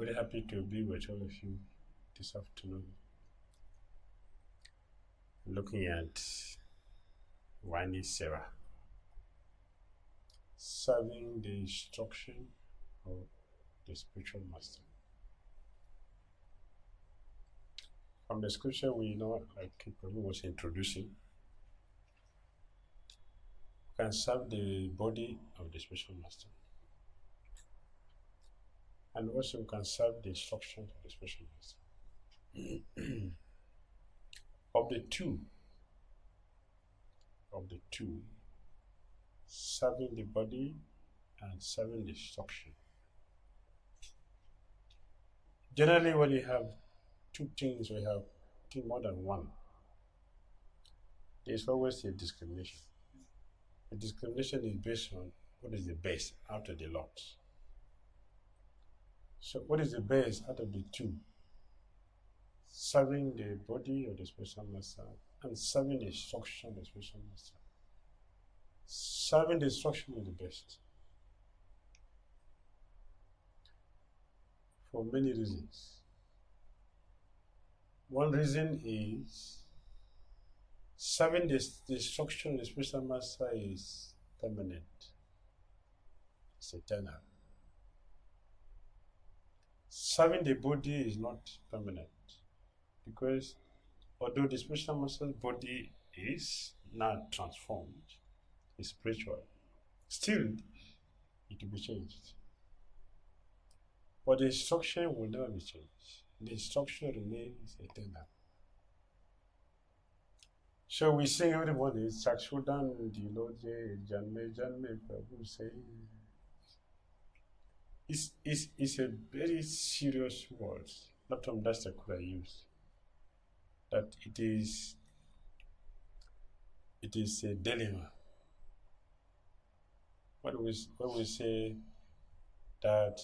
very happy to be with all of you this afternoon, looking at Vani Seva, serving the instruction of the spiritual master. From the scripture, we know, like Prabhu was introducing, we can serve the body of the spiritual master. And also we can serve the instructions of the spiritual master. Of the two, serving the body and serving the instruction. Generally, when you have two things, we have more than one. There's always a discrimination. The discrimination is based on what is the base out of the lot. So what is the base out of the two? Serving the body of the spiritual master and serving the instruction of the spiritual master. Serving the instruction is the best. For many reasons. One reason is serving the instruction of the spiritual master is permanent. It's eternal. Serving the body is not permanent, because although the spiritual master's body is now transformed, is spiritual, still it will be changed. But the instruction will never be changed. The instruction remains eternal. So we sing every morning, 𝐂𝐡𝐚𝐤𝐬, 𝐁𝐡𝐚𝐤𝐽, Prabhu say. It's a very serious word, not from that secular use. That it is a dilemma. When we say that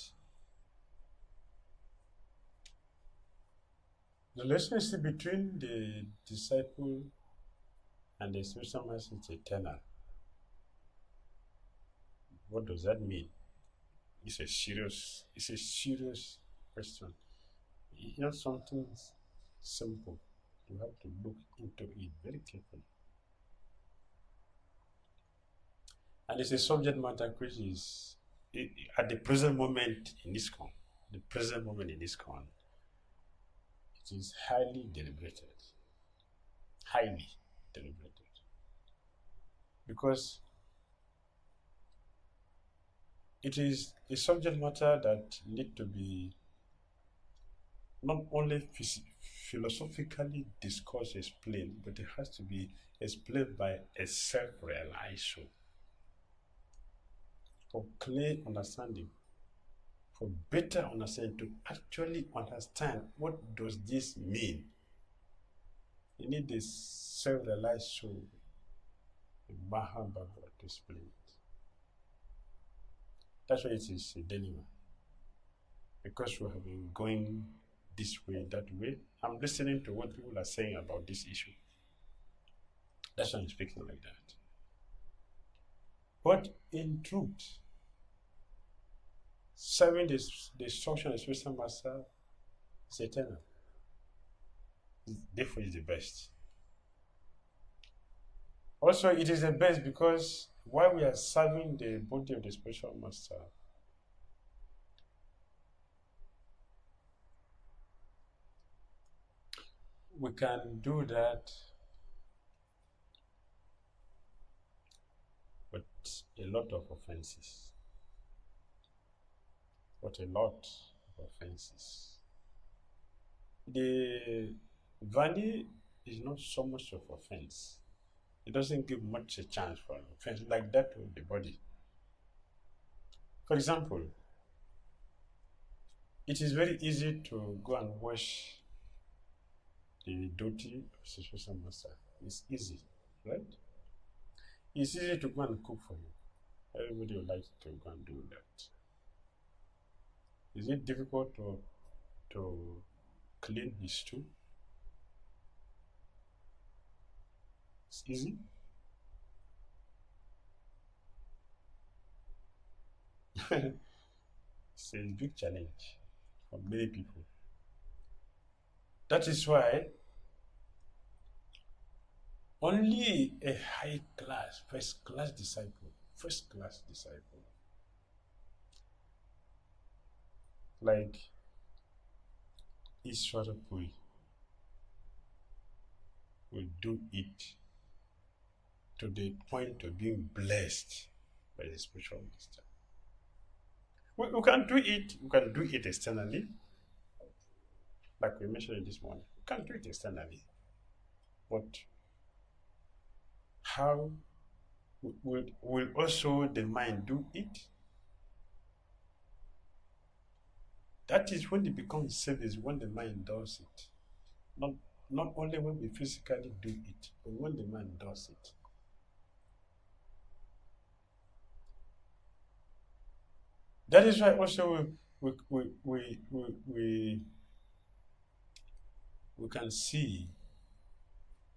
the relationship between the disciple and the spiritual master is eternal. What does that mean? It's a serious question. It's not something simple. You have to look into it very carefully. And it's a subject matter which is, at the present moment in ISKCON, it is highly deliberated. Because it is a subject matter that needs to be not only philosophically discussed, explained, but it has to be explained by a self-realized soul. For clear understanding, for better understanding, to actually understand what does this mean. You need this self-realized soul, the Mahabharata, to explain it. That's why it is a dilemma. Because we have been going this way, that way, I'm listening to what people are saying about this issue. That's why I'm speaking like that. But in truth, serving the instruction of the spiritual master is eternal. Therefore, it's the best. Also, it is the best because while we are serving the body of the spiritual master, we can do that with a lot of offenses. The Vani is not so much of offense. It doesn't give much a chance for an offense like that with the body. For example, it is very easy to go and wash the dhoti of the spiritual master. It's easy, right? It's easy to go and cook for you. Everybody would like to go and do that. Is it difficult to clean his stool? It's easy. It's a big challenge. for many people. That is why only a high class, first class disciple, like Ishwara Puri will do it to the point of being blessed by the spiritual master. We can do it externally, like we mentioned this morning. We can do it externally, but how will also the mind do it? That is when it becomes service, when the mind does it. Not only when we physically do it, but when the mind does it. That is why also we can see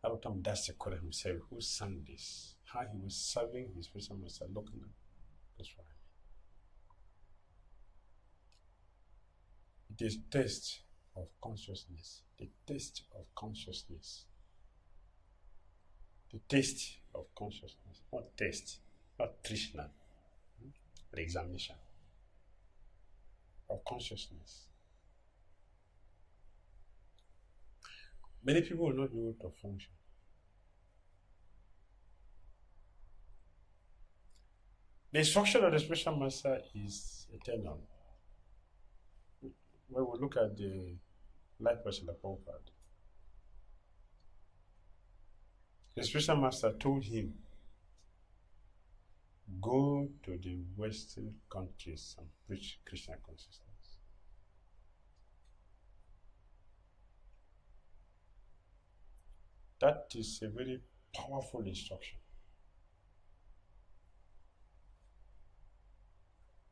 𝐷𝐵 Dham himself, who sang this, how he was serving his spiritual master, looking at this one. It is taste of consciousness, the taste of consciousness, the taste of consciousness, not taste, not Trishna, the examination of consciousness. Many people will not be able to function. The instruction of the spiritual master is eternal. When we look at the life of Srila Prabhupada, the spiritual master told him, go to the Western countries and preach Krishna consciousness. That is a very powerful instruction.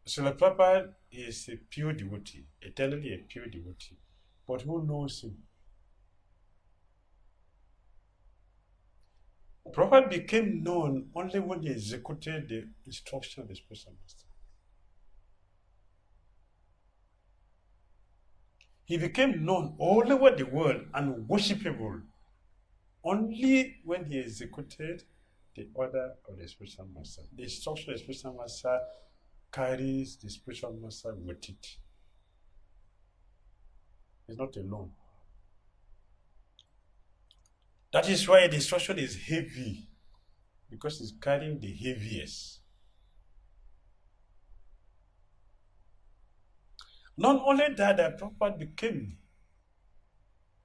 Srila Prabhupada is a pure devotee, eternally a pure devotee. But who knows him? Prabhupada became known only when he executed the instruction of the spiritual master. He became known all over the world and worshipable only when he executed the order of the spiritual master. The instruction of the spiritual master carries the spiritual master with it. He's not alone. That is why the instruction is heavy, because it's carrying the heaviest. Not only that, the Prabhupada became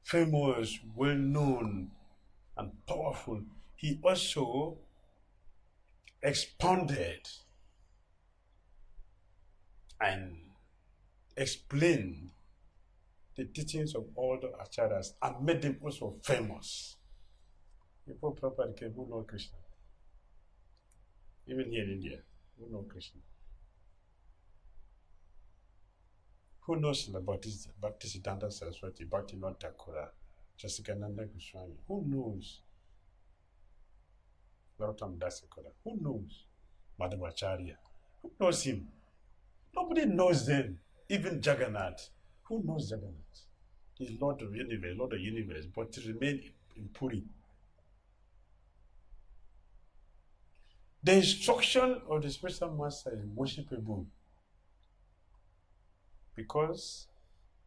famous, well-known, and powerful, he also expounded and explained the teachings of all the acharyas and made them also famous. Before Prabhupada came, who know Krishna? Even here in India, who know Krishna? Who knows about this Bhakti Dhira Saraswati, Bhakti Dhira Damodara Swami? Who knows Narottam Dasakola? Who knows Madhavacharya? Who knows him? Nobody knows them. Even Jagannath. Who knows Jagannath? He's Lord of the universe, but to remain in Puri. The instruction of the spiritual master is worshipable, because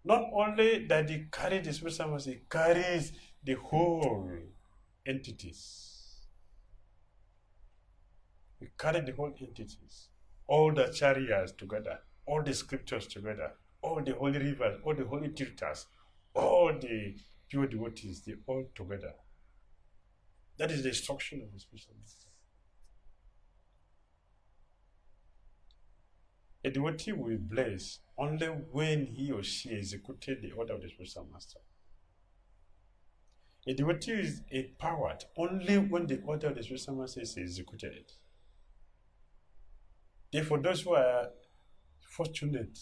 not only that he carries the spiritual master, he carries the whole entities. He carries the whole entities, all the acharyas together, all the scriptures together, all the holy rivers, all the holy tirthas, all the pure devotees, they all together. That is the instruction of the spiritual master. A devotee will be blessed only when he or she executed the order of the spiritual master. A devotee is empowered only when the order of the spiritual master is executed. Therefore, those who are fortunate,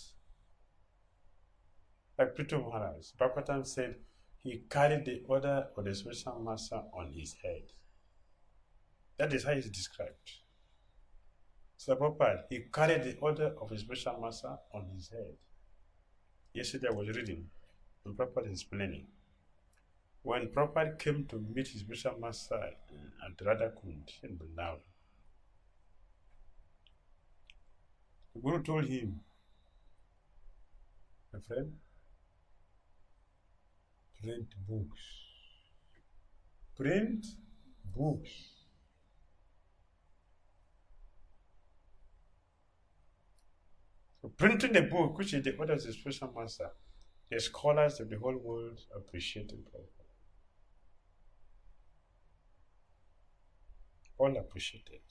like Prithu Maharaj, Bhagavatam said he carried the order of the spiritual master on his head. That is how he is described. So Prabhupada, he carried the order of his spiritual master on his head. Yesterday I was reading, and Prabhupada is explaining. When Prabhupada came to meet his spiritual master at Radhakund in Vrindavan, the Guru told him, my friend, print books. Print books. So printing a book, which is the order of the spiritual master, the scholars of the whole world appreciate it. All appreciate it.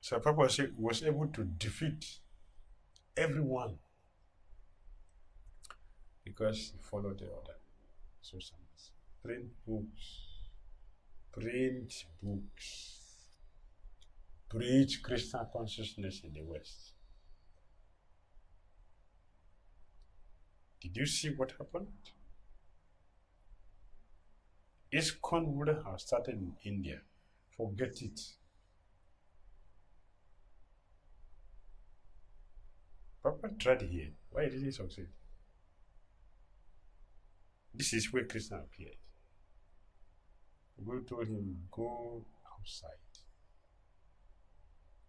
So Prabhupada was able to defeat everyone because he followed the order. So print books. Print books. Preach Krishna consciousness in the West. Did you see what happened? ISKCON would have started in India. Forget it. Papa tried here. Why didn't he succeed? This is where Krishna appeared. The Guru told him, go outside.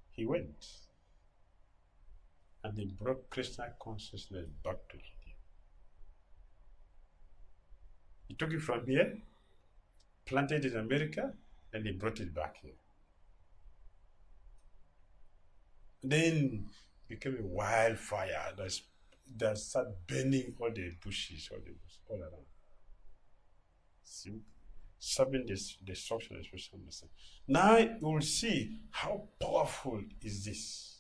He went. And he brought Krishna consciousness back to India. He took it from here, planted it in America, and he brought it back here. Then became a wildfire that started burning all the bushes, all around. See, serving this destruction of spiritual master. Now you will see how powerful is this.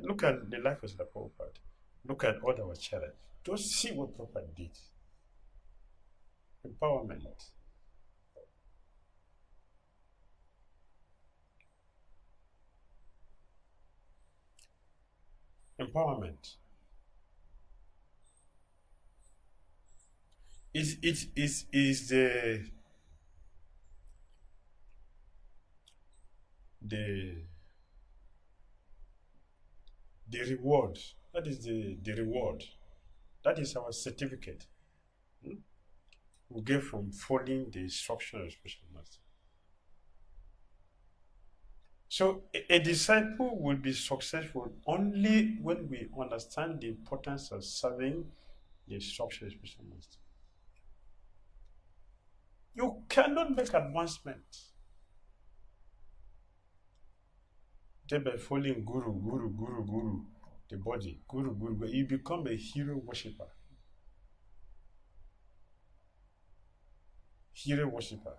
Look at the life of the Prabhupada. Look at all our children. Just see what Prabhupada did. Empowerment. Empowerment. Is the reward. That is the reward. That is our certificate. We get from following the instruction of the spiritual master. So a disciple will be successful only when we understand the importance of serving the instruction of the spiritual master. You cannot make advancement just by following guru, the body, guru. You become a hero worshipper. Hero worshipper.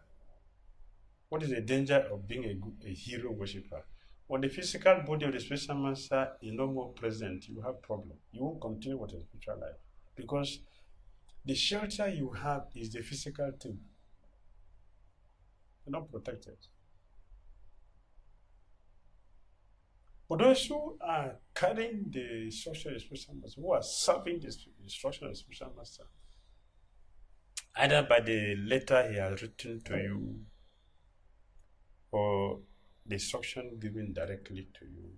What is the danger of being a hero worshipper? When the physical body of the spiritual master is no more present, you have problem. You won't continue with the spiritual life because the shelter you have is the physical thing. You're not protected. But those who are carrying the instruction of the spiritual master, who are serving the instruction of the spiritual master, either by the letter he has written to you or the instruction given directly to you,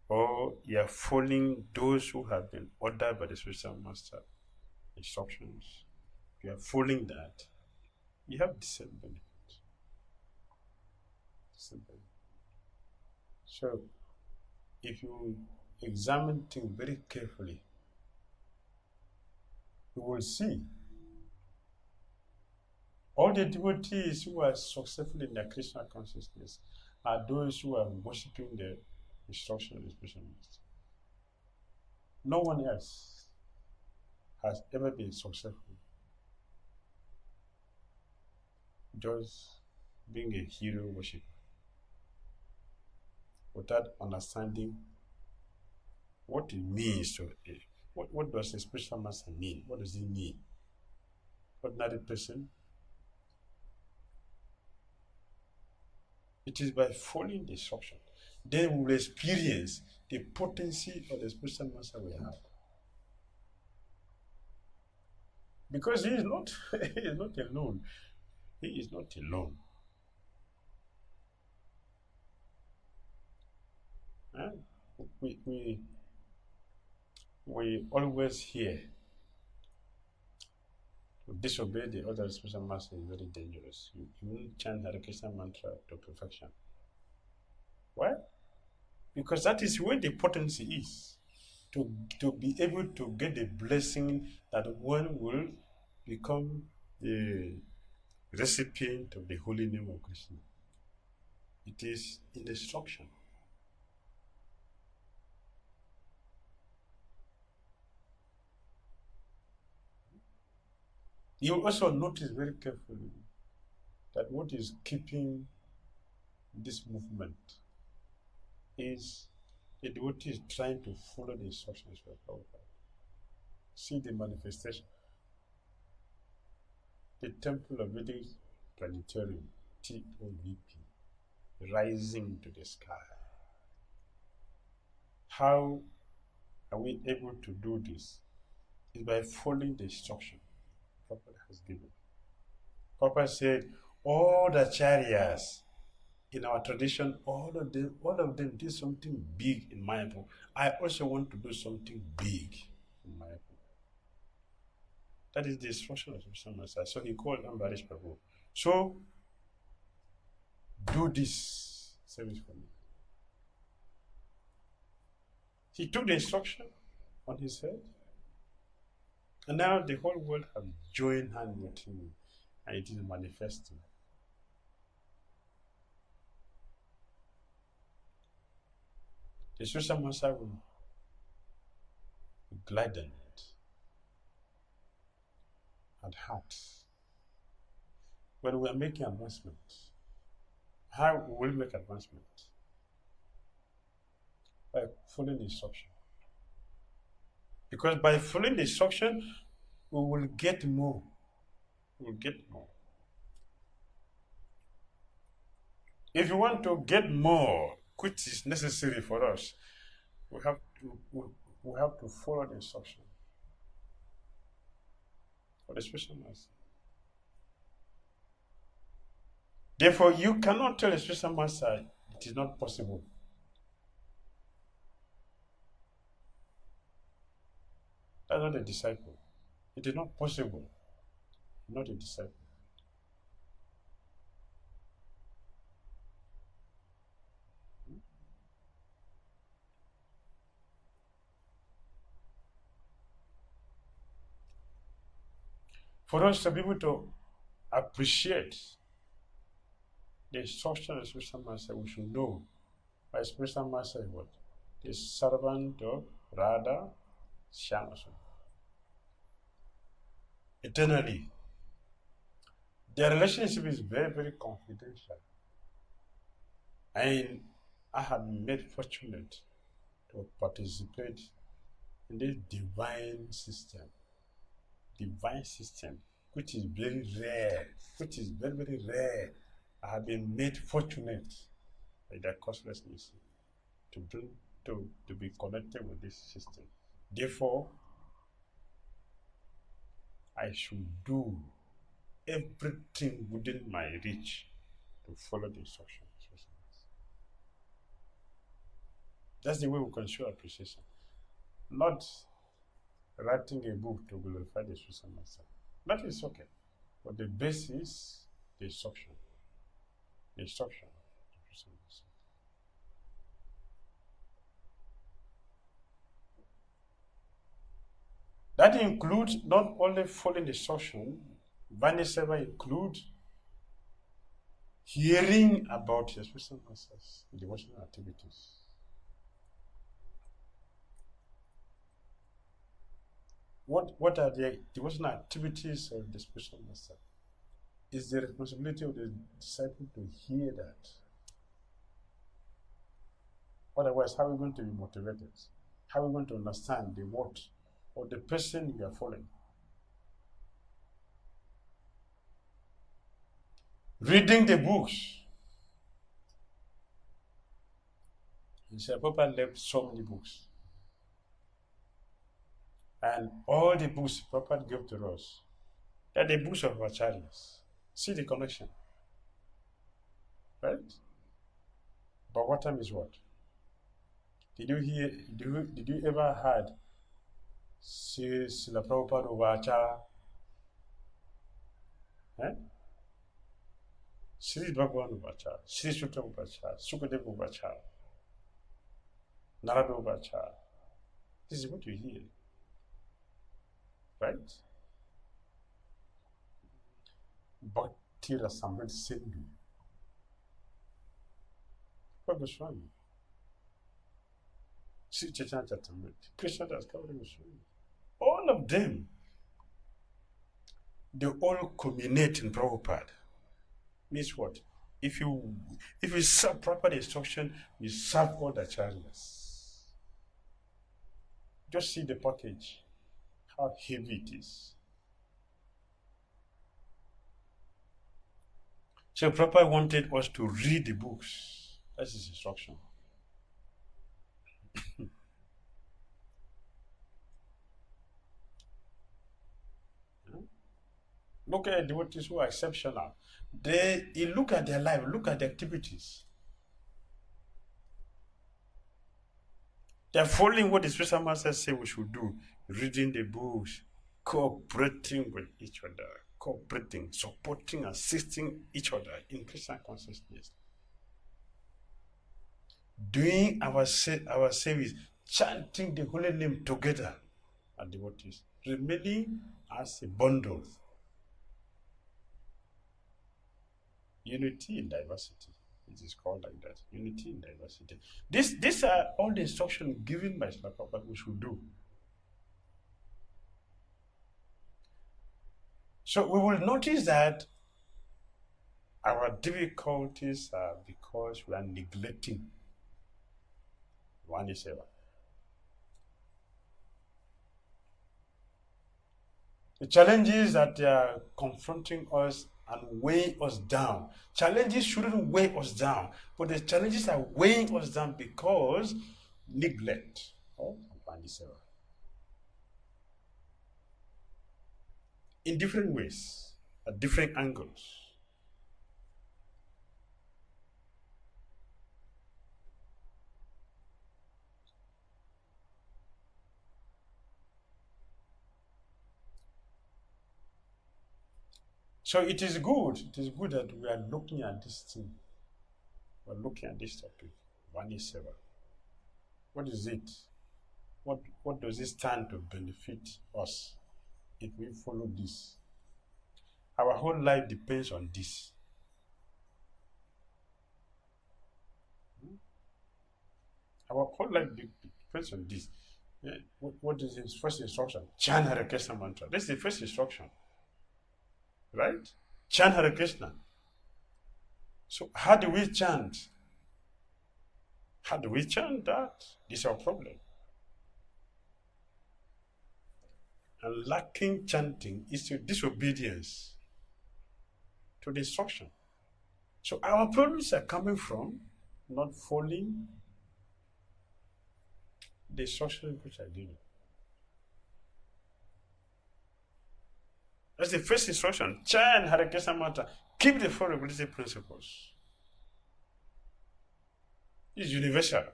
or you are following those who have been ordered by the spiritual master instructions, you are following that, you have the same benefit. So, if you examine things very carefully, you will see all the devotees who are successful in their Krishna consciousness are those who are worshipping the instruction of the spiritual master. No one else has ever been successful just being a hero worshipper without understanding what it means to what does the spiritual master mean? What does it mean? Ordinary person. It is by following the instruction. Then we will experience the potency of the spiritual master we have. Because he is not, he is not alone. He is not alone. Huh? We always hear to disobey the other spiritual master is very dangerous. You won't chant Hare Krishna mantra to perfection. Why? Because that is where the potency is. To be able to get the blessing that one will become the recipient of the holy name of Krishna. It is in instruction. You also notice very carefully that what is keeping this movement is the devotee is trying to follow the instructions of Prabhupada. See the manifestation. The temple of Vedic planetarium, TOVP, rising to the sky. How are we able to do this? Is by following the instruction Prabhupada has given. Prabhupada said, all the chariots in our tradition, all of them did something big in Mayapur. I also want to do something big in Mayapur. That is the instruction of Krishna Master. So he called Ambarish Prabhu. So, do this service for me. He took the instruction on his head, and now the whole world have joined hands with him, and it is manifesting. The spiritual master will gladden it at heart. When we are making advancement, how will we make advancement? By following the instruction. Because by following the instruction, we will get more. We will get more. If you want to get more, which is necessary for us, we have to follow the instruction for the spiritual master. Therefore, you cannot tell a spiritual master it is not possible. That's not a disciple. It is not possible. Not a disciple. For us to be able to appreciate the instruction of the spiritual master, we should know my spiritual master is what? The servant of Radha Shyama. Eternally. Their relationship is very, very confidential. And I have been made fortunate to participate in this divine system, which is very rare, which is very, very rare. I have been made fortunate by their causelessness to be connected with this system. Therefore, I should do everything within my reach to follow the instructions. That's the way we can show appreciation. Not writing a book to glorify the spiritual master. That is okay. But the base is the instruction. The instruction of the spiritual master. That includes not only following the instruction, Vani Seva includes hearing about your spiritual masters, devotional activities. What are the devotional activities of the spiritual master? It's the responsibility of the disciple to hear that. Otherwise, how are we going to be motivated? How are we going to understand the what of the person you are following? Reading the books. He said, Papa left so many books. And all the books Papa gave to us They are the books of acharyas. See the connection, right? But what time is what? Did you hear? Did you ever heard Srila Prabhupada over Acharya? Eh? Sri Bhagavan over Acharya, Sri Sutta over Acharya, Sukadeva over Acharya, Narada over Acharya. This is what you hear, right? Bhakti Dhira Damodara Swami, Sri Chaitanya Charitamrita, Krishna Das Kaviraj Swami. All of them, they all culminate in Prabhupada. Means what? If you serve proper instruction, you serve all the acharyas. Just see the package, how heavy it is. So Prabhupada wanted us to read the books. That's his instruction. Look at devotees who are exceptional. You look at their life, look at their activities. They are following what the spiritual masters say we should do, reading the books, cooperating with each other, cooperating, supporting, assisting each other in Christian consciousness. Doing our service, chanting the holy name together as devotees, remaining as a bundle. Unity in diversity. It is called like that. Unity in diversity. These are all the instructions given by Srila Prabhupada we should do. So we will notice that our difficulties are because we are neglecting Vani Seva. The challenges that are confronting us and weighing us down. Challenges shouldn't weigh us down, but the challenges are weighing us down because neglect of Vani Seva. In different ways, at different angles. So it is good that we are looking at this thing. We're looking at this topic, Vani Seva. What is it? What does it stand to benefit us if we follow this? Our whole life depends on this. Our whole life depends on this. Yeah. What is his first instruction? Chant Hare Krishna mantra. That's the first instruction. Right? Chant Hare Krishna. So how do we chant? How do we chant that? This is our problem. And lacking chanting is disobedience to the instruction. So our problems are coming from not following the instructions which are given. That's the first instruction. Chant Hare Krishna mantra. Keep the four regulative principles. It's universal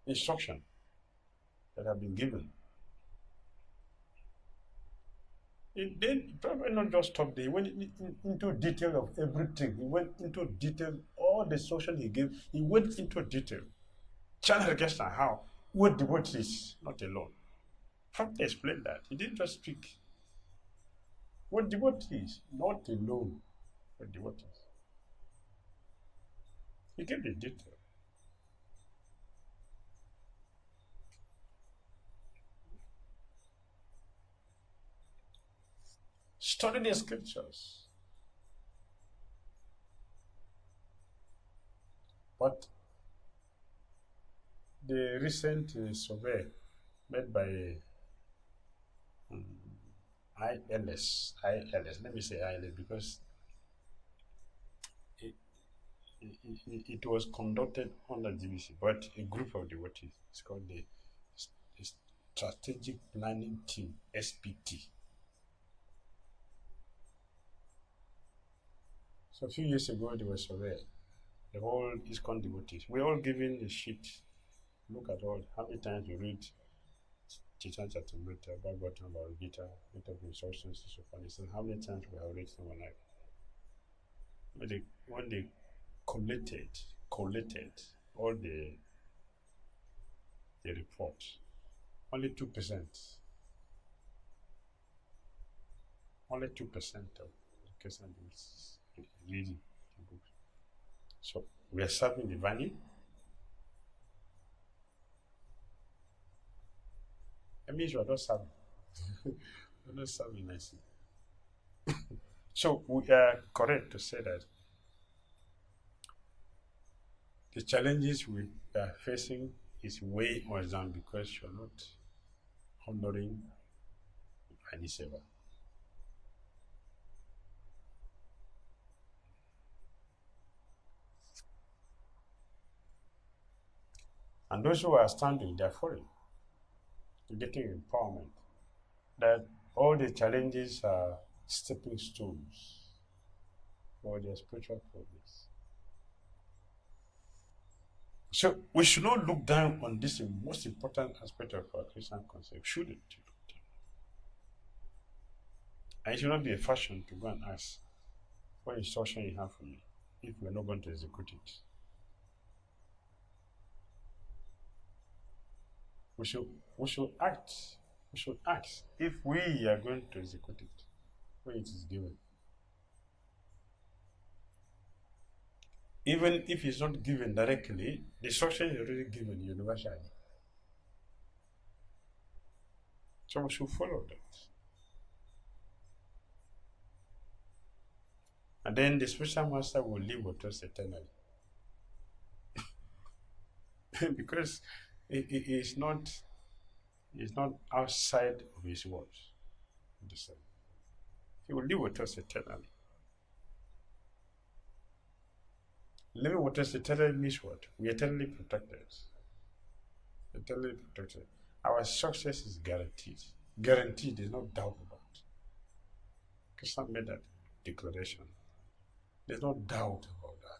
instruction that have been given. It then probably not just stop there. He went into detail of everything. He went into detail, all the instruction he gave, he went into detail. Chant Hare Krishna, how? What devotees, not alone. Prabhupada explained that. He didn't just speak. What devotees, not alone, but devotees. He gave the detail. Study the scriptures. But the recent survey made by ILS, let me say ILS because it was conducted under GBC, but a group of devotees. It's called the Strategic Planning Team, SPT. So a few years ago, there was survey. The whole ISKCON devotees. We're all given a sheet. Look at all, how many times you read 𝐃𝐻𝐴𝐷𝐵𝐷, Bhagavatam, Bhagavad Gita, Gita of Instructions, so funny. So how many times we have read someone like when they collated all the reports, only 2%. Only 2% of the case is reading the book. So we are serving the Vani. That means we are not serving. We are not serving nicely. So we are correct to say that the challenges we are facing is way more down because you are not honoring Vani Seva. And those who are standing, they are foreign, getting empowerment. That all the challenges are stepping stones for their spiritual progress. So we should not look down on this most important aspect of our Christian concept. Shouldn't look down. And it should not be a fashion to go and ask what instruction you have for me if we're not going to execute it. We should act. We should ask if we are going to execute it when it is given. Even if it's not given directly, the instruction is already given universally. So we should follow that. And then the spiritual master will live with us eternally. Because it is not outside of his words. He will live with us eternally. Living with us eternally means what? We are eternally protected. Eternally protected. Our success is guaranteed. Guaranteed, there's no doubt about it. Krishna made that declaration. There's no doubt about that.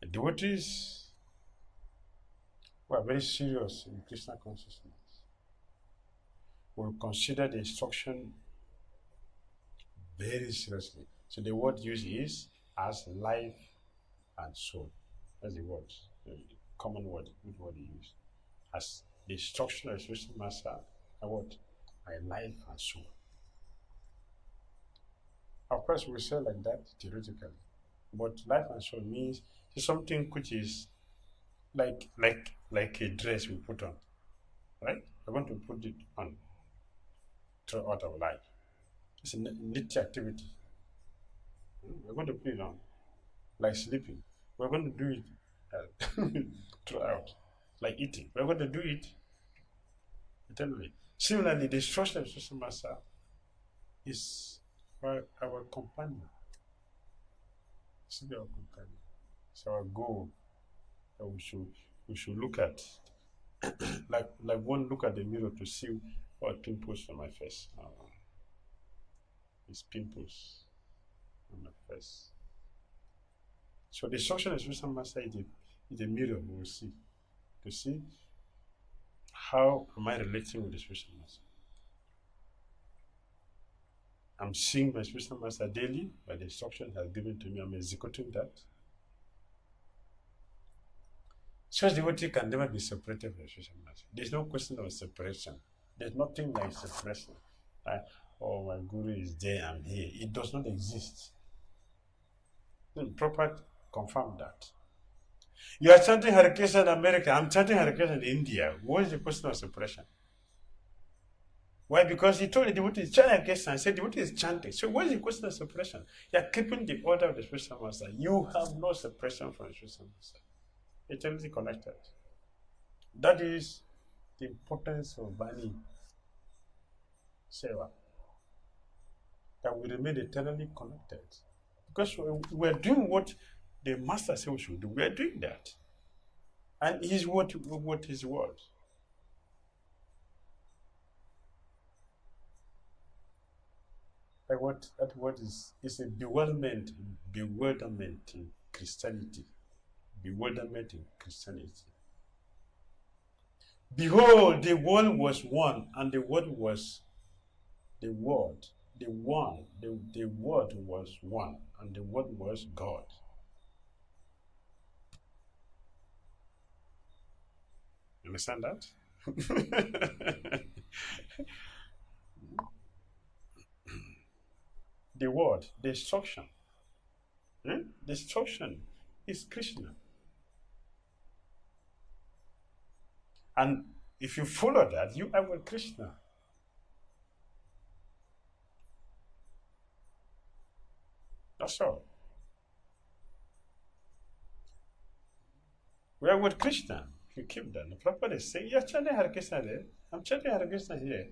The devotees who are very serious in Krishna consciousness will consider the instruction very seriously. So the word used is as life and soul. That's the word, the common word, good word he used. As the instruction of spiritual master, and what? My life and soul. Of course, we say like that theoretically, but life and soul means it's something which is like a dress we put on, right? We're going to put it on throughout our life. It's a neat activity. We're going to put it on, like sleeping. We're going to do it throughout, like eating. We're going to do it eternally. Similarly, the instruction of Spiritual Master is our companion. It's our companion. It's our goal that we should look at. like one look at the mirror to see what pimples on my face. It's pimples on my face. So the instruction of Spiritual Master is a mirror we will see. To see how am I relating with the Spiritual Master. I'm seeing my Spiritual Master daily by the instruction he has given to me. I'm executing that. Such devotee can never be separated from the Spiritual Master. There's no question of separation. There's nothing like separation. Oh, my Guru is there, I'm here. It does not exist. Prabhupada confirmed that. You are chanting Hare Krishna in America, I'm chanting Hare Krishna in India. What is the question of separation? Why? Because he told the devotee, chant Hare Krishna, and said the devotee is chanting. So what is the question of separation? You are keeping the order of the Spiritual Master. You have no separation from the Spiritual Master. Eternally connected. That is the importance of Vani Seva, that we remain eternally connected. Because we're doing what the Master said we should do. We're doing that. And His word, what His word. That word is a bewilderment in Christianity. Bewilderment in Christianity. Behold, the world was one, and the word was the word. The word was one, and the word was God. You understand that? The word, the instruction. The instruction is Krishna. And if you follow that, you are with Krishna. That's all. We are with Krishna. If you keep that, the Prabhupada is saying, you're chanting Hare Krishna there. I'm chanting Hare Krishna here.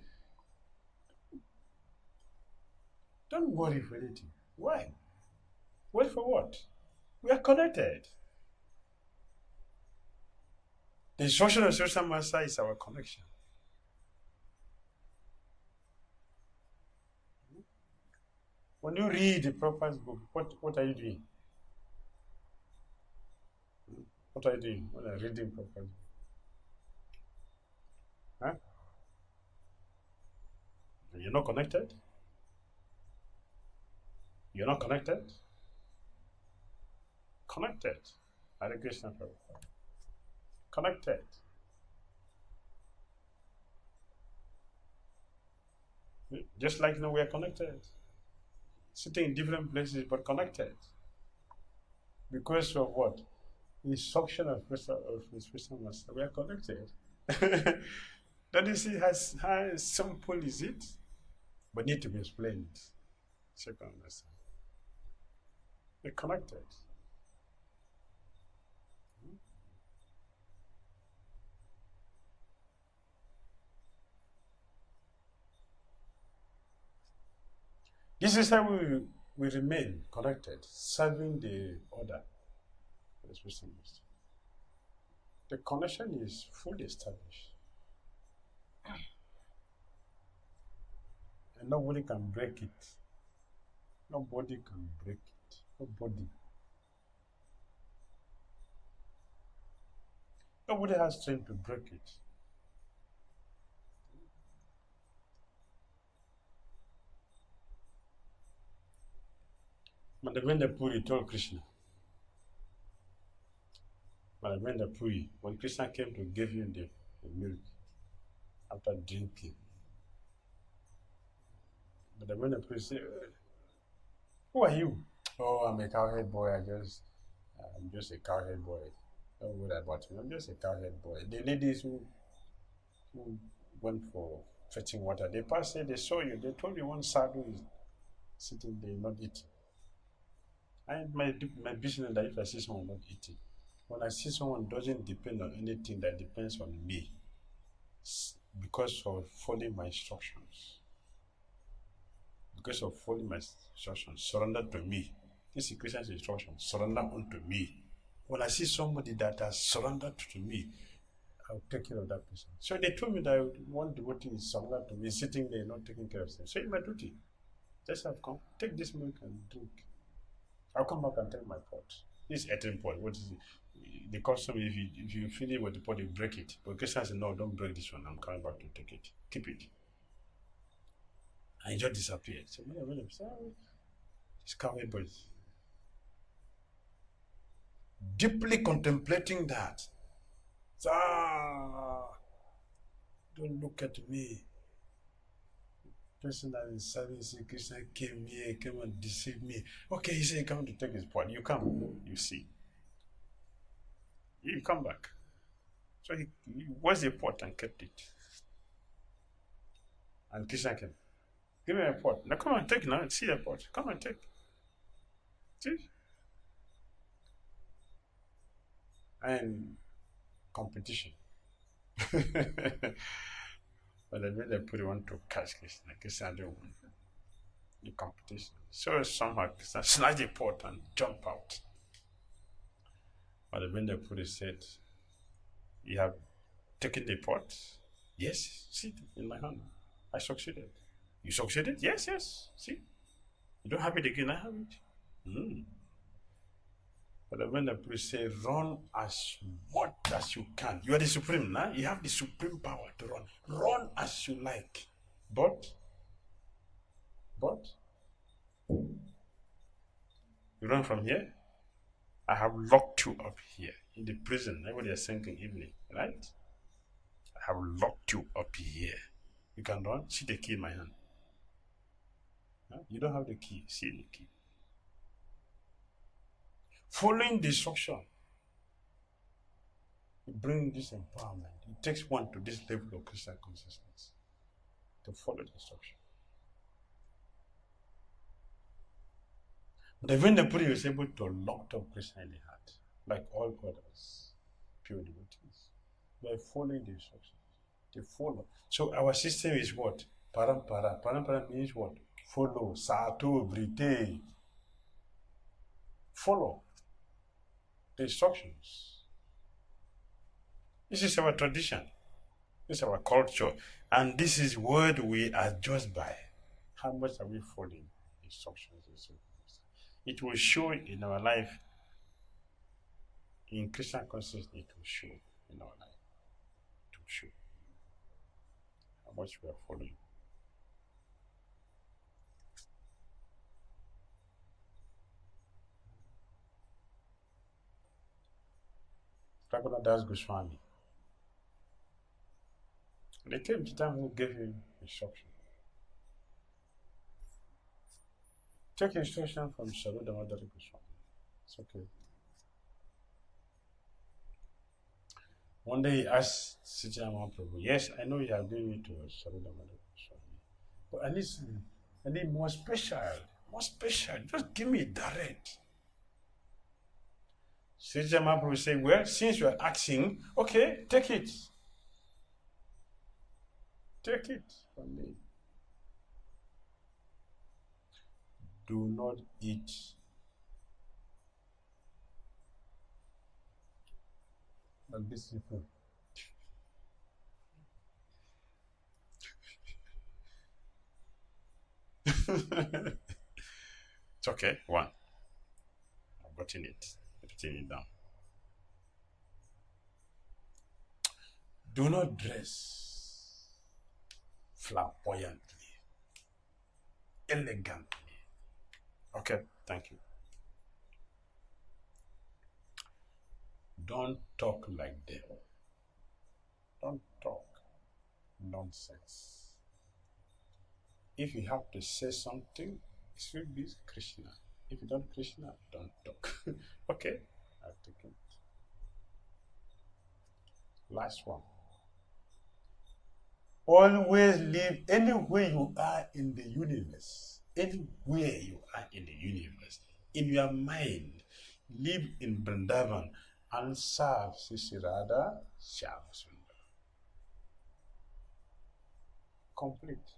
Don't worry for anything. Why? Worry for what? We are connected. The instruction of Spiritual Master is our connection. When you read the Prabhupada's book, what are you doing? What are you doing when you're reading Prabhupada's book? Huh? You're not connected? You're not connected? Connected. Hare Krishna Prabhupada. Connected. Just like now we are connected. Sitting in different places but connected. Because of what? Instruction of Spiritual Master. We are connected. Don't you see how simple is it? But need to be explained. So you can understand. We're connected. This is how we remain connected, serving the order of the Spiritual Master. The connection is fully established. And nobody can break it. Nobody can break it. Nobody. Nobody has strength to break it. Madhavendra Puri told Krishna. Madhavendra Puri, when Krishna came to give him the milk after drinking, Madhavendra Puri said, who are you? Oh, I'm a cowhead boy. I'm just a cowhead boy. Don't worry about me. I'm just a cowhead boy. The ladies who went for fetching water, they passed it, they saw you, they told you one sadhu is sitting there not eating. And my business that if I see someone not eating, when I see someone doesn't depend on anything that depends on me, because of following my instructions, surrender to me. This is Christian's instruction, surrender unto me. When I see somebody that has surrendered to me, I'll take care of that person. So they told me that one devotee is surrendered to me, sitting there not taking care of himself. So it's my duty. Just have come, take this milk and drink. I'll come back and take my pot. This eating pot, what is it? The custom, if you fill it with the pot, you break it. But Christian said, no, don't break this one. I'm coming back to take it. Keep it. And it just disappeared. So, this coward boys. Deeply contemplating that. Don't look at me. Person that is serving Krishna came and deceived me. Okay, he said he come to take his pot. You come, you see. You come back. So he was the pot and kept it. And Krishna came. Give me a pot. Now come and take now. See the pot. Come and take. See? And competition. But the way they put it on to catch Krishna, Krishna didn't win the competition. So somehow Krishna snatched the pot and jumped out. But the way they put it said, you have taken the pot? Yes, see in my hand. I succeeded. You succeeded? Yes, yes. See? You don't have it again, I have it. But when the priest say, run as much as you can. You are the supreme, now. You have the supreme power to run. Run as you like. But, you run from here. I have locked you up here in the prison. Everybody is thinking evening, right? I have locked you up here. You can run. See the key in my hand. You don't have the key. See the key. Following the instruction, it brings this empowerment. It takes one to this level of Christian consciousness to follow the instruction. But when the Buddha is able to lock up Krishna in the heart, like all others, pure devotees, by following the instructions. They follow. So our system is what? Parampara. Parampara means what? Follow. Sato, brite. Follow the instructions. This is our tradition. This is our culture. And this is what we are judged by. How much are we following instructions? It will show in our life. In Christian consciousness, it will show in our life. It will show how much we are following. Dhira Damodara Swami. They came to time who gave him instruction. Take instruction from Dhira Damodara Swami. It's okay. One day he asked 𝐶𝐸 Mahaprabhu, yes, I know you have given me to Dhira Damodara Swami, but at least I need more special. Just give me direct. 𝐶𝐸 Mahaprabhu said, well, since you are asking, okay, take it. Take it from me. Do not eat like these people. It's okay. One. I've gotten it. Putting it down. Do not dress flamboyantly, elegantly. Okay, thank you. Don't talk like them. Don't talk nonsense. If you have to say something, it should be Krishna. If you don't Krishna, don't talk. Okay, I'll take it. Last one. Always live anywhere you are in the universe. Anywhere you are in the universe. In your mind, live in Vrindavan and serve Sri Radha Shyama Sundar. Complete.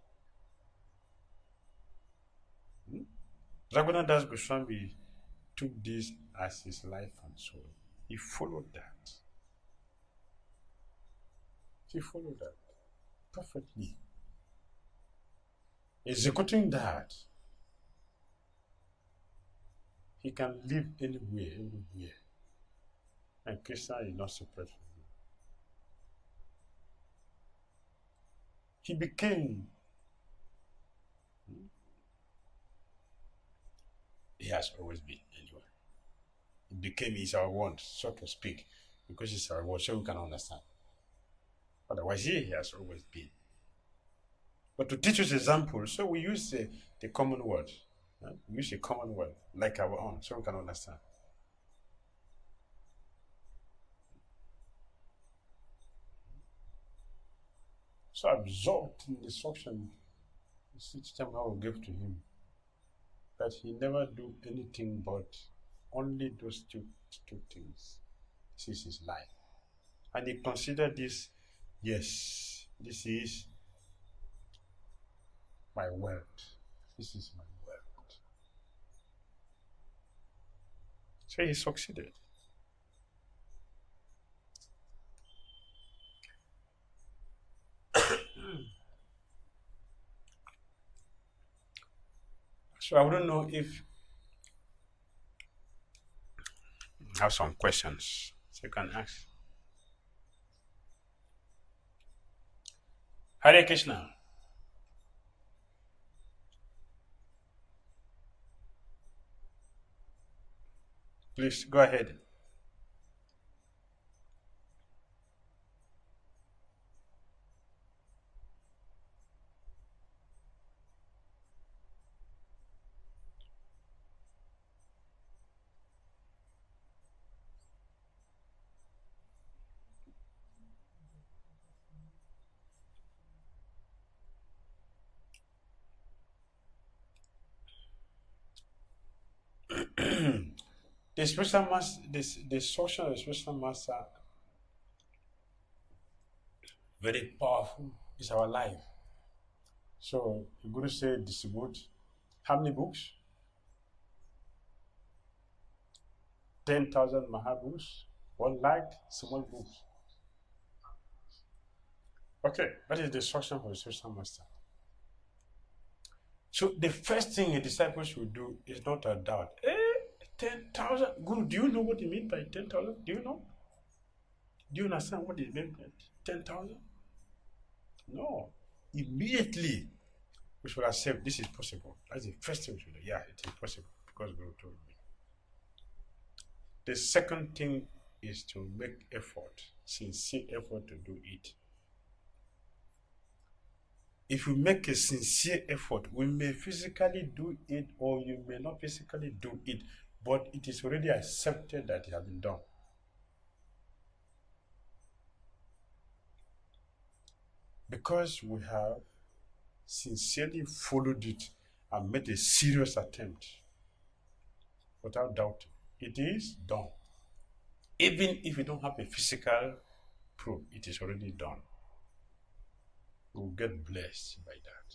Raghunath Goswami took this as his life and soul. He followed that. He followed that perfectly. Executing that, he can live anywhere, everywhere. And Krishna is not separate from him. He became, he has always been anywhere. He became his our word, so to speak, because it's our word, so we can understand. Otherwise, he has always been. But to teach us example, so we use the common word. We use a common word, like our own, so we can understand. So absorbed in the instruction each time I will give to him, that he never do anything but only those two things. This is his life. And he considered this yes, this is my world. This is my world. So he succeeded. So I don't know if you have some questions so you can ask. Hare Krishna. Please go ahead. The spiritual master, the social spiritual master, very powerful. It's our life. So the Guru said, distribute how many books? 10,000 Mahabooks, 1 lakh small books. Okay, that is the instruction for the spiritual master. So the first thing a disciple should do is not a doubt. 10,000? Guru, do you know what he means by 10,000? Do you know? Do you understand what he meant by 10,000? No. Immediately, we should accept this is possible. That's the first thing we should do. Yeah, it is possible because Guru told me. The second thing is to make effort, sincere effort to do it. If you make a sincere effort, we may physically do it or you may not physically do it, but it is already accepted that it has been done. Because we have sincerely followed it and made a serious attempt, without doubt, it is done. Even if you don't have a physical proof, it is already done. We will get blessed by that.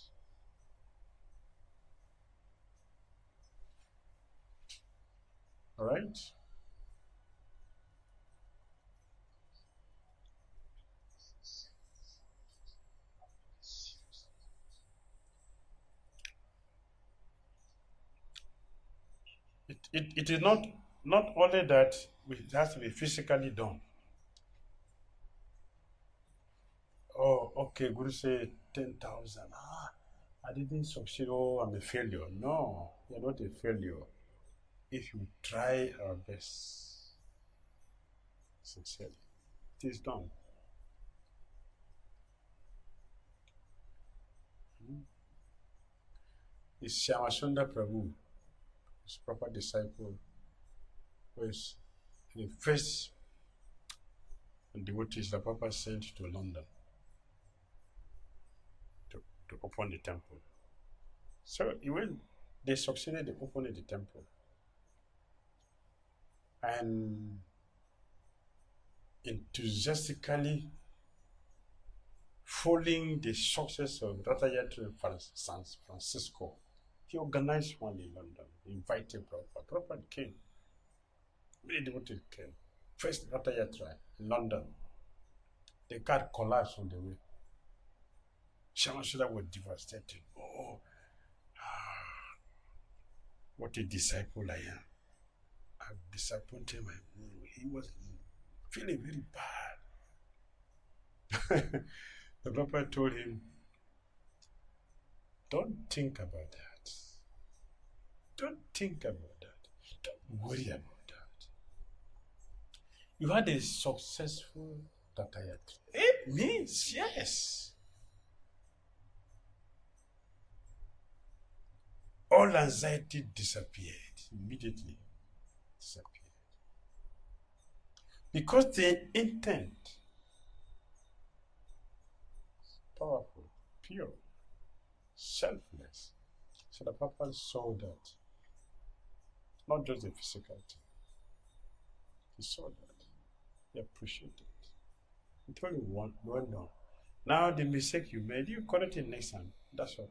All right? It is not only that it has to be physically done. Oh, okay, Guru say 10,000. I didn't succeed. Oh, I'm a failure. No, you're not a failure. If you try our best, sincerely, it is done. It's Shyamachandra Prabhu, his proper disciple, was the first devotees the Papa sent to London to open the temple. So when they succeeded in opening the temple, and enthusiastically following the success of Ratayatra in San Francisco, he organized one in London, invited Prabhupada. Prabhupada came, many devotees came. First Ratayatra in London, the car collapsed on the way. Shyamachandra was devastated. Oh, what a disciple I am. I've disappointed my guru. He was feeling very bad. The Prabhupada told him, don't think about that. Don't think about that. Don't worry about that. You had a successful Ratayatra. It means yes. All anxiety disappeared. Immediately disappeared. Because the intent is powerful, pure, selfless. So the Papa saw that. Not just the physical thing. He saw that. He appreciated it. He told him, well done. Now the mistake you made, you correct it next time. That's all.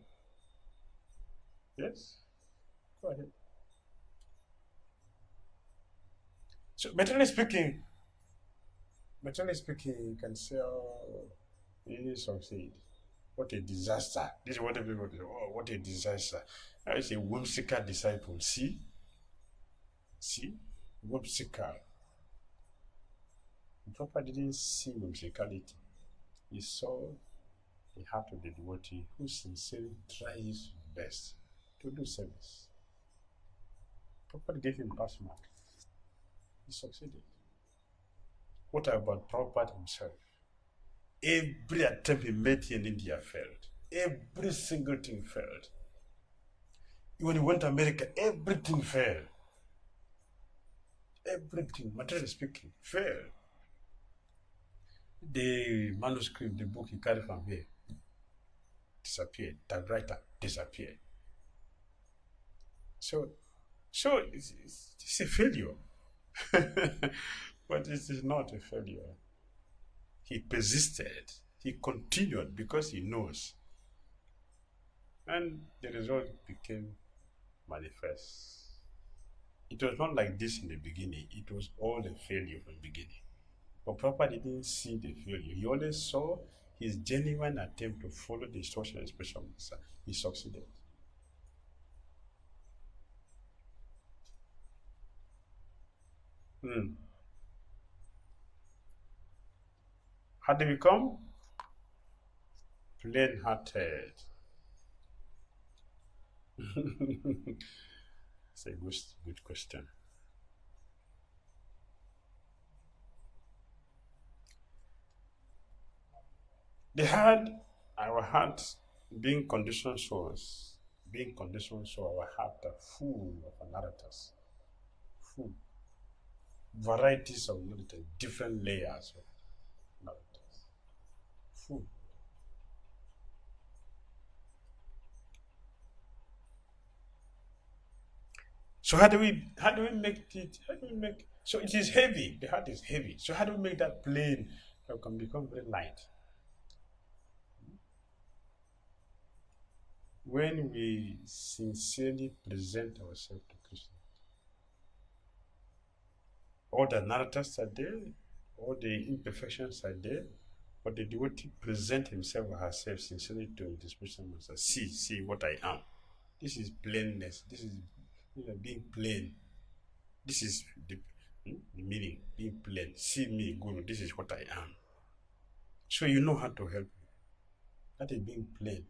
Yes? Go ahead. So materially speaking, you can say, oh, you didn't succeed. What a disaster. This is what everybody says. Oh, what a disaster. I say whimsical disciple. See? Whimsical. Prabhupada didn't see whimsicality. He saw the heart of the devotee who sincerely tries his best to do service. Prabhupada gave him pass mark. He succeeded. What about Prabhupada himself? Every attempt he made here in India failed. Every single thing failed. When he went to America, everything failed. Everything, materially speaking, failed. The manuscript, the book he carried from here, disappeared. The writer disappeared. So it's a failure. But it is not a failure. He persisted. He continued because he knows. And the result became manifest. It was not like this in the beginning. It was all a failure from the beginning. But Prabhupada didn't see the failure. He only saw his genuine attempt to follow the instruction of the spiritual master. He succeeded. How did he become? Plain-hearted. It's a good question. Our heart being conditioned souls, our heart are full of narratives, full varieties of narratives, different layers of narratives, full. So how do we make it? So it is heavy. The heart is heavy. So how do we make that plain that can become very light? When we sincerely present ourselves to Krishna, all the narratives are there, all the imperfections are there, but the devotee present himself or herself sincerely to the spiritual master. See what I am. This is plainness. This is being plain. This is the meaning, being plain. See me, Guru, this is what I am. So you know how to help me. That is being plain.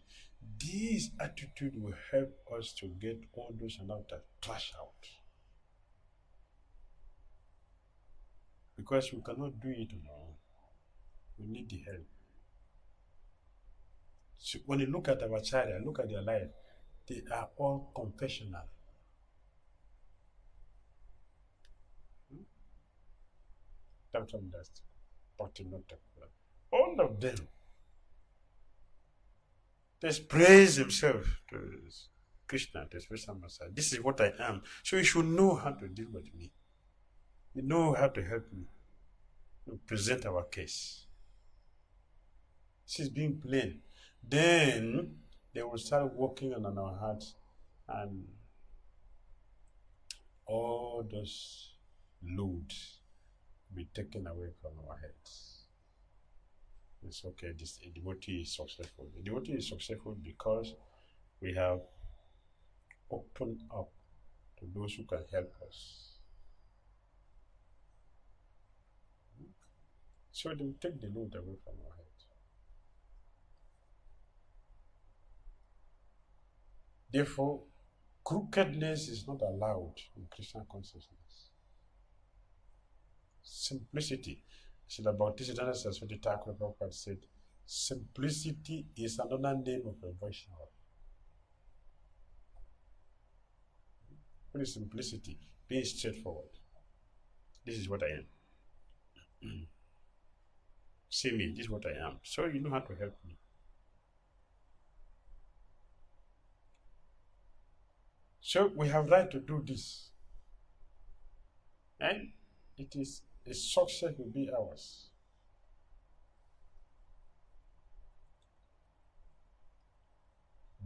This attitude will help us to get all those and out that trash out. Because we cannot do it on our own. We need the help. So when you look at our child and look at their life, they are all confessional. That's Bhakti Dhira Damodara. All of them. Just praise himself to Krishna, to spiritual master. This is what I am. So you should know how to deal with me. You know how to help me. You present our case. This is being plain. Then they will start working on our hearts, and all those loads will be taken away from our heads. It's okay, this devotee is successful. The devotee is successful because we have opened up to those who can help us. So they will take the load away from our head. Therefore, crookedness is not allowed in Christian consciousness. Simplicity. Srila Bhakti Dhira Damodara Swami said, simplicity is another name of a Vaishnava. What is simplicity? Being straightforward. This is what I am. See me, this is what I am. So you know how to help me. So we have right to do this. And it is a success will be ours.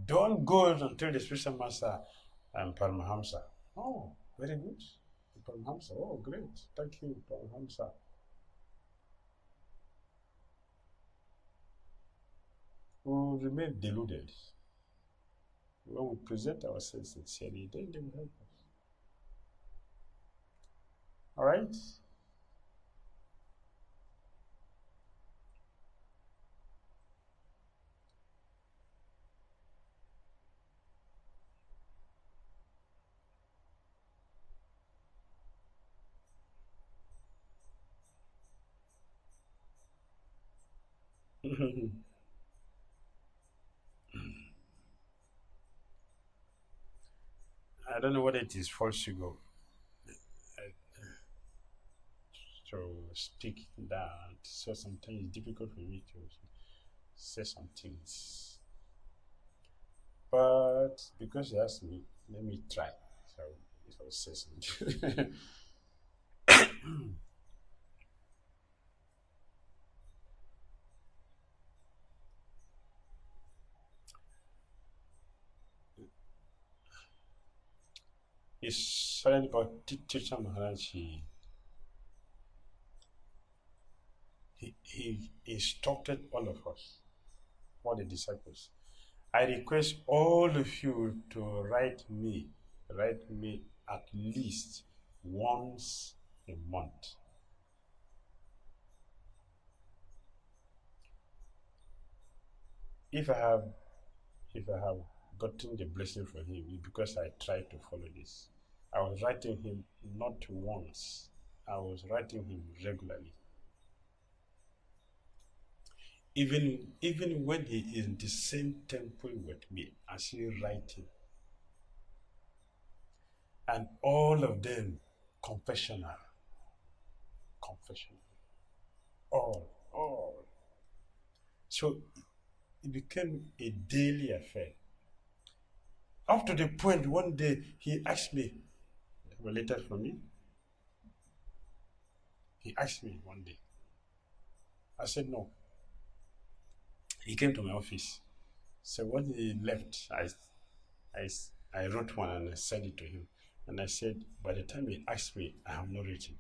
Don't go until the spiritual master and Paramahamsa. Oh, very good. Paramahamsa. Oh, great. Thank you, Paramahamsa. We will remain deluded. When we present ourselves sincerely, then they will help us. All right? I don't know whether it is false ego to speak that, so sometimes it's difficult for me to say some things. But because you asked me, let me try. So I'll say something. It's silent about Teacher Maharaj. He instructed all of us, all the disciples. I request all of you to write me at least once a month. If I have gotten the blessing from him, it's because I tried to follow this. I was writing him not once, I was writing him regularly. Even when he is in the same temple with me, I still write him. And all of them confessional. All. So it became a daily affair. Up to the point one day he asked me, "Have a letter from me?" He asked me one day. I said no. He came to my office. So when he left, I wrote one and I sent it to him. And I said, by the time he asked me, I have not written.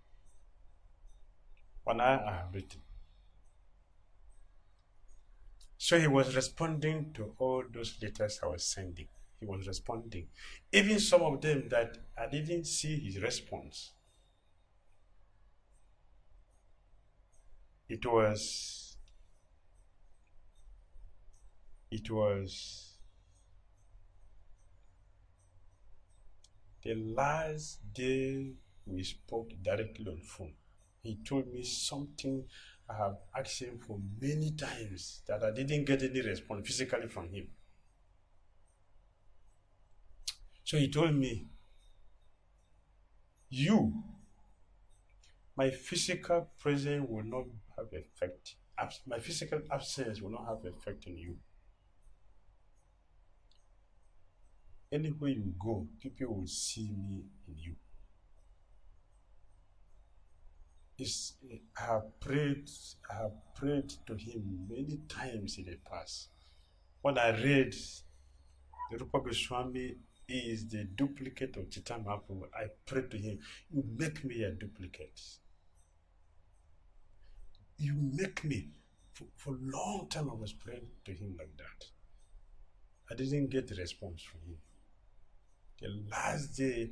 But now I have written. So he was responding to all those letters I was sending. He was responding. Even some of them that I didn't see his response. It was the last day we spoke directly on phone. He told me something I have asked him for many times that I didn't get any response physically from him. So he told me, my physical presence will not have effect. My physical absence will not have effect on you. Anywhere you go, people will see me in you. I have prayed to him many times in the past. When I read the Dhira Swami is the duplicate of 𝐶𝐻 Mahaprabhu, I prayed to him, you make me a duplicate. You make me. For a long time I was praying to him like that. I didn't get a response from him. The last day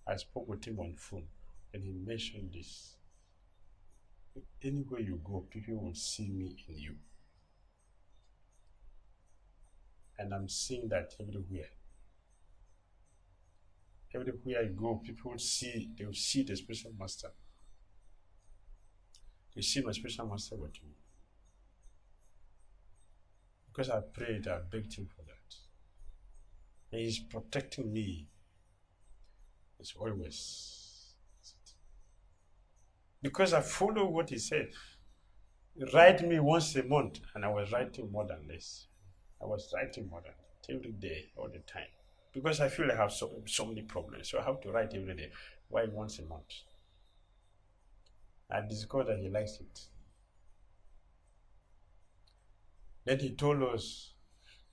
I spoke with him on phone and he mentioned this. Anywhere you go, people will see me in you. And I'm seeing that everywhere. Everywhere I go, people will see, they will see the spiritual master. They see my spiritual master with me. Because I prayed, I begged him for that. And he's protecting me. It's always. Because I follow what he said. Write me once a month, and I was writing more than this. I was writing more than that every day, all the time. Because I feel I have so many problems, so I have to write every day. Why once a month? I discovered that he likes it. Then he told us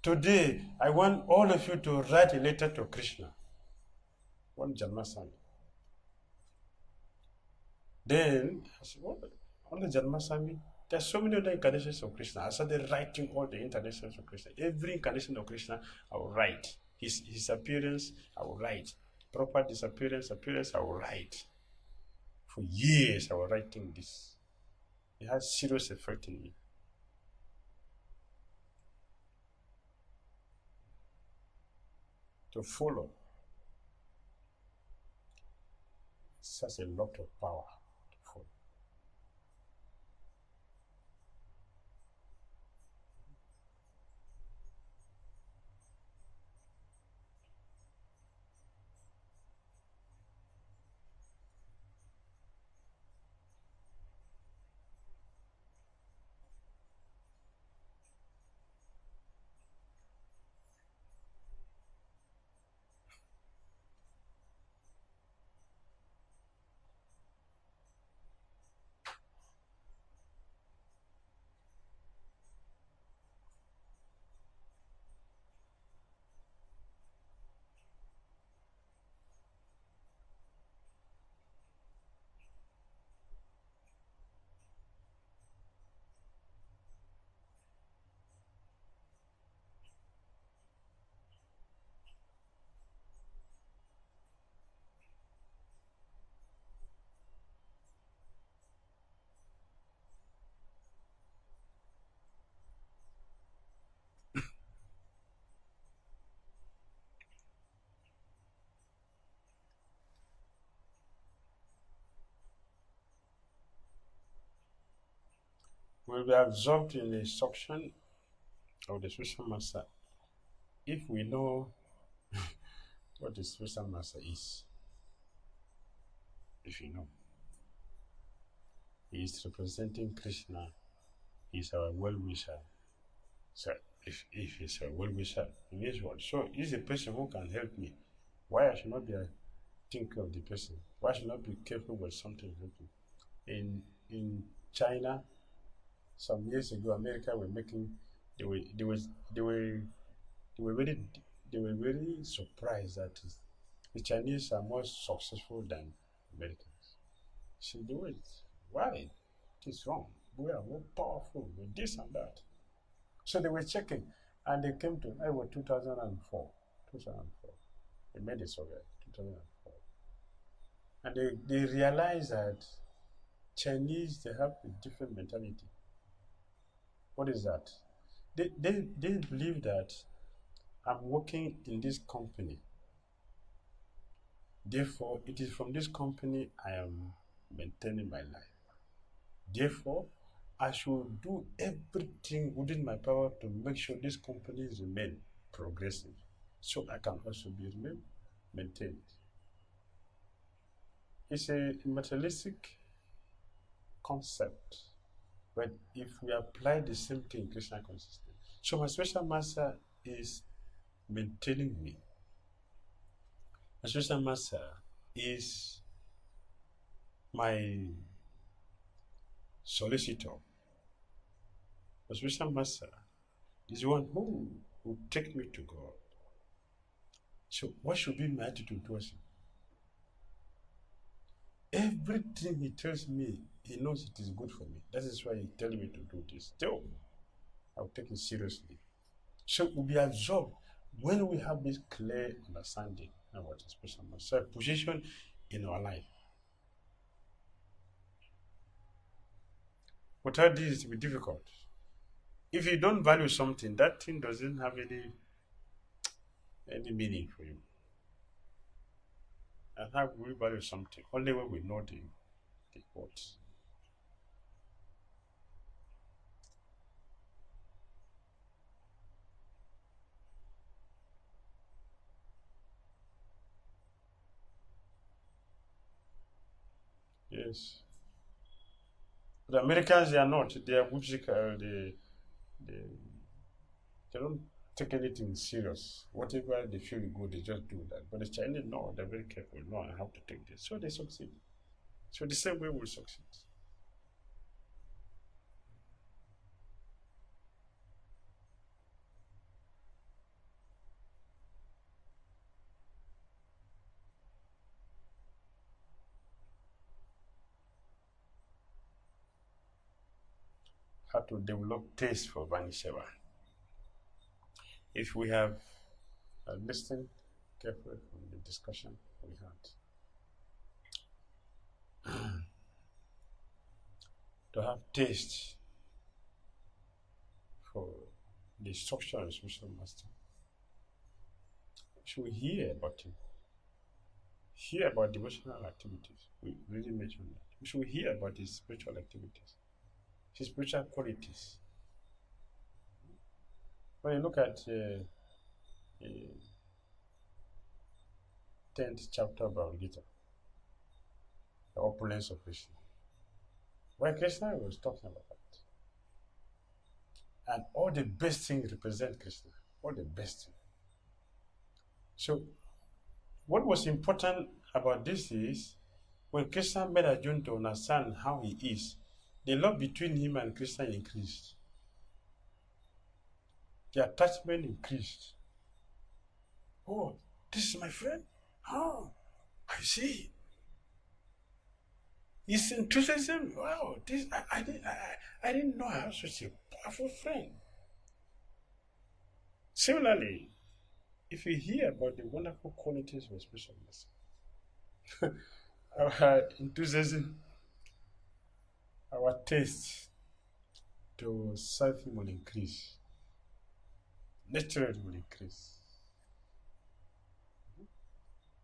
Today, I want all of you to write a letter to Krishna, one Janmasami. Then, I said, what? On the Janmasami, there's so many other incarnations of Krishna. I started writing all the incarnations of Krishna. Every incarnation of Krishna, I will write. His appearance, I will write. Proper disappearance, appearance, I will write. For years, I was writing this. It has serious effect in me. To follow. Such a lot of power to follow. Will be absorbed in the instruction of the spiritual master if we know what the spiritual master is. If you know, he is representing Krishna, he is our well-wisher. So if he's a well-wisher in this world, so he's a person who can help me. Why I should not be thinking of the person? Why should not be careful with something happening? In China, some years ago, America were making they were very surprised that the Chinese are more successful than Americans. So they were, why? It is wrong. We are more powerful with this and that. So they were checking, and they came to 2004. They made a survey, 2004. And they realized that Chinese, they have a different mentality. What is that? They believe that I'm working in this company. Therefore, it is from this company I am maintaining my life. Therefore, I should do everything within my power to make sure this company remain progressive, so I can also be maintained. It's a materialistic concept, but if we apply the same thing in Krishna consciousness, so my spiritual master is maintaining me. My spiritual master is my solicitor. The spiritual master is the one who will take me to God. So what should be my attitude towards him? Everything he tells me, he knows it is good for me. That is why he tells me to do this. Still, I'll take it seriously. So we'll be absorbed when we have this clear understanding about the spiritual master position in our life. Without this, it will be difficult. If you don't value something, that thing doesn't have any meaning for you. And how we value something? Only when we know the words. Yes. The Americans, they are not. They are whimsical. They don't take anything serious. Whatever they feel good, they just do that. But the Chinese, no, they're very careful. No, I have to take this. So they succeed. So the same way we'll succeed. how to develop taste for Vani Seva. If we have listened carefully from the discussion we had, to have taste for the instruction of the spiritual master, we should hear about him. Hear about devotional activities. We really mentioned that. We should hear about his spiritual activities, his spiritual qualities. When you look at the 10th chapter of Bhagavad Gita, the opulence of Krishna, where Krishna was talking about that. And all the best things represent Krishna. All the best things. So, what was important about this is, when Krishna made Arjuna to understand how he is, the love between him and Krishna increased. The attachment increased. Oh, this is my friend? Oh, I see. His enthusiasm, wow, this I didn't know I had such a powerful friend. Similarly, if you hear about the wonderful qualities of a spiritual master, our enthusiasm, our taste to serve him will increase. Naturally will increase.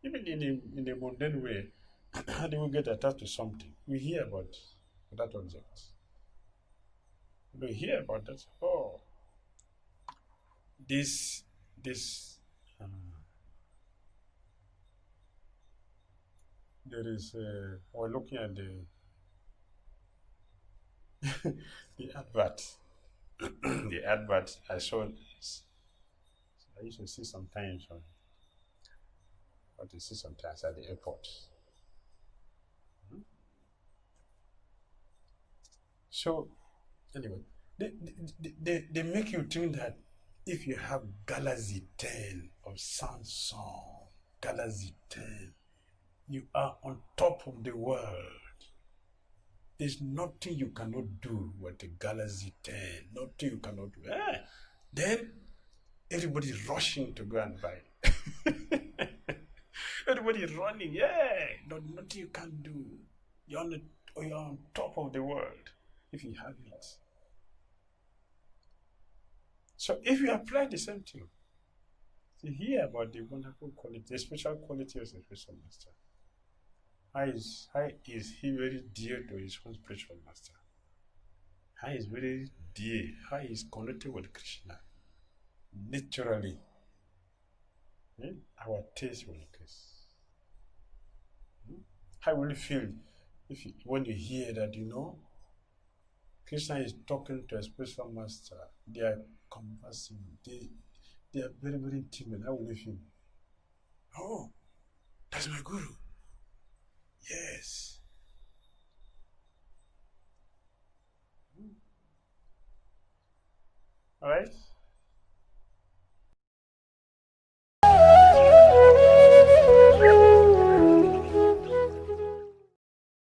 Even in a mundane way, how do we get attached to something? We hear about that object. We hear about that. Oh, this there is we're looking at the the advert. The advert I saw. I used to see sometimes at the airport. So, anyway, they make you think that if you have Galaxy 10 of Samsung, Galaxy 10, you are on top of the world. There's nothing you cannot do with the Galaxy 10. Nothing you cannot do. Then everybody's rushing to go and buy. Everybody's running. Nothing you can do. You're on top of the world if you have it. So if you apply the same thing, you hear about the wonderful quality, the special quality of the spiritual master. How is he very dear to his own spiritual master? How is very dear? How is connected with Krishna? Naturally, our taste will increase. How will you feel when you hear that, Krishna is talking to a spiritual master, they are conversing, they are very, very intimate? How will you feel? Oh, that's my guru. Yes. All right.